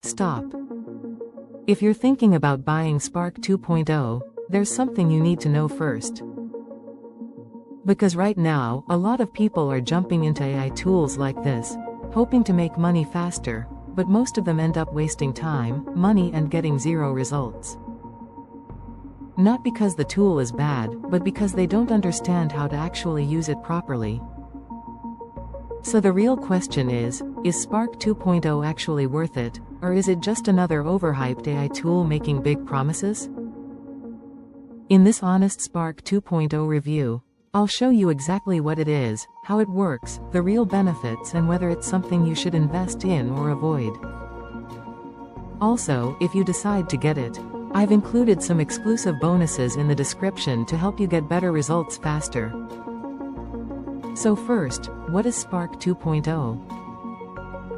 Stop. If you're thinking about buying Spark 2.0, there's something you need to know first. Because right now, a lot of people are jumping into AI tools like this, hoping to make money faster, but most of them end up wasting time, money, and getting zero results. Not because the tool is bad, but because they don't understand how to actually use it properly. So the real question is Spark 2.0 actually worth it, or is it just another overhyped AI tool making big promises? In this honest Spark 2.0 review, I'll show you exactly what it is, how it works, the real benefits, and whether it's something you should invest in or avoid. Also, if you decide to get it, I've included some exclusive bonuses in the description to help you get better results faster. So first, what is Spark 2.0?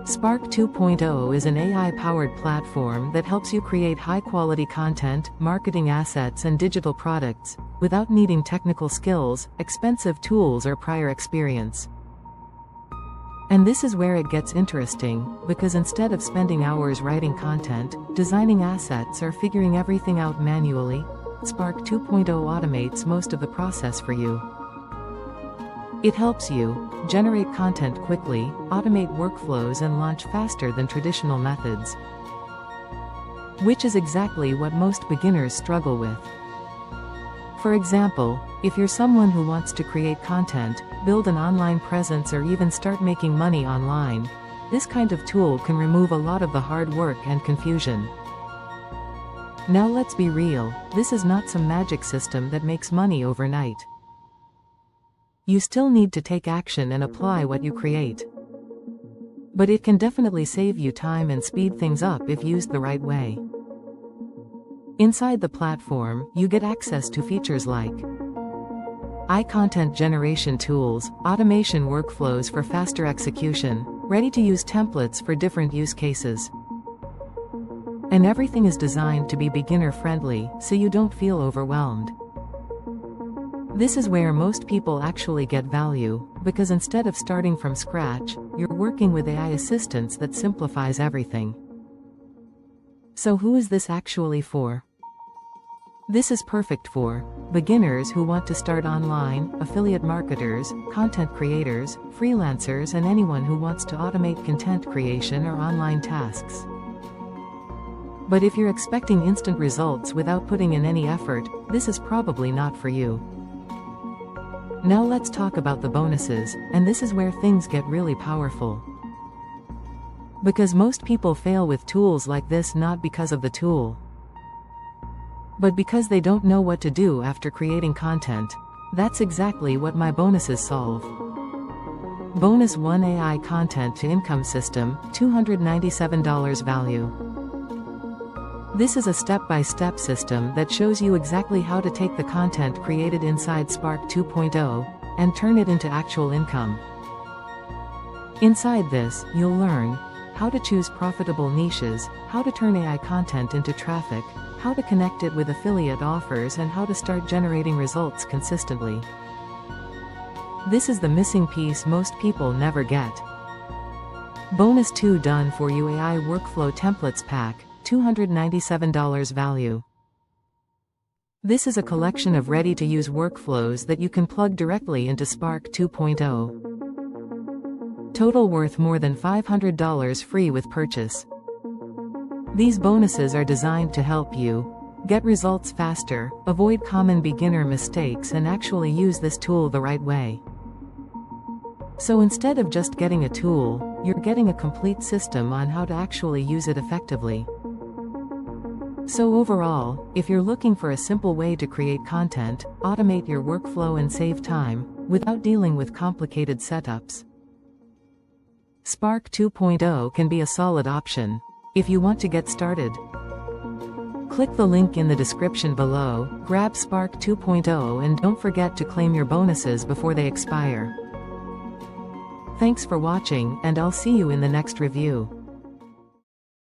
Spark 2.0 is an AI-powered platform that helps you create high-quality content, marketing assets, and digital products, without needing technical skills, expensive tools, or prior experience. And this is where it gets interesting, because instead of spending hours writing content, designing assets, or figuring everything out manually, Spark 2.0 automates most of the process for you. It helps you generate content quickly, automate workflows, and launch faster than traditional methods. Which is exactly what most beginners struggle with. For example, if you're someone who wants to create content, build an online presence, or even start making money online, this kind of tool can remove a lot of the hard work and confusion. Now let's be real, this is not some magic system that makes money overnight. You still need to take action and apply what you create. But it can definitely save you time and speed things up if used the right way. Inside the platform, you get access to features like AI content generation tools, automation workflows for faster execution, ready-to-use templates for different use cases. And everything is designed to be beginner-friendly, so you don't feel overwhelmed. This is where most people actually get value, because instead of starting from scratch, you're working with AI assistants that simplifies everything. So who is this actually for? This is perfect for beginners who want to start online, affiliate marketers, content creators, freelancers, and anyone who wants to automate content creation or online tasks. But if you're expecting instant results without putting in any effort, this is probably not for you. Now let's talk about the bonuses, and this is where things get really powerful. Because most people fail with tools like this not because of the tool, but because they don't know what to do after creating content. That's exactly what my bonuses solve. Bonus 1: AI Content to Income System, $297 value. This is a step-by-step system that shows you exactly how to take the content created inside Spark 2.0 and turn it into actual income. Inside this, you'll learn how to choose profitable niches, how to turn AI content into traffic, how to connect it with affiliate offers, and how to start generating results consistently. This is the missing piece most people never get. Bonus 2: Done For You AI Workflow Templates Pack, $297 value. This is a collection of ready-to-use workflows that you can plug directly into Spark 2.0. Total worth more than $500 free with purchase. These bonuses are designed to help you get results faster, avoid common beginner mistakes, and actually use this tool the right way. So instead of just getting a tool, you're getting a complete system on how to actually use it effectively. So overall, if you're looking for a simple way to create content, automate your workflow, and save time, without dealing with complicated setups, Spark 2.0 can be a solid option. If you want to get started, click the link in the description below, grab Spark 2.0, and don't forget to claim your bonuses before they expire. Thanks for watching, and I'll see you in the next review.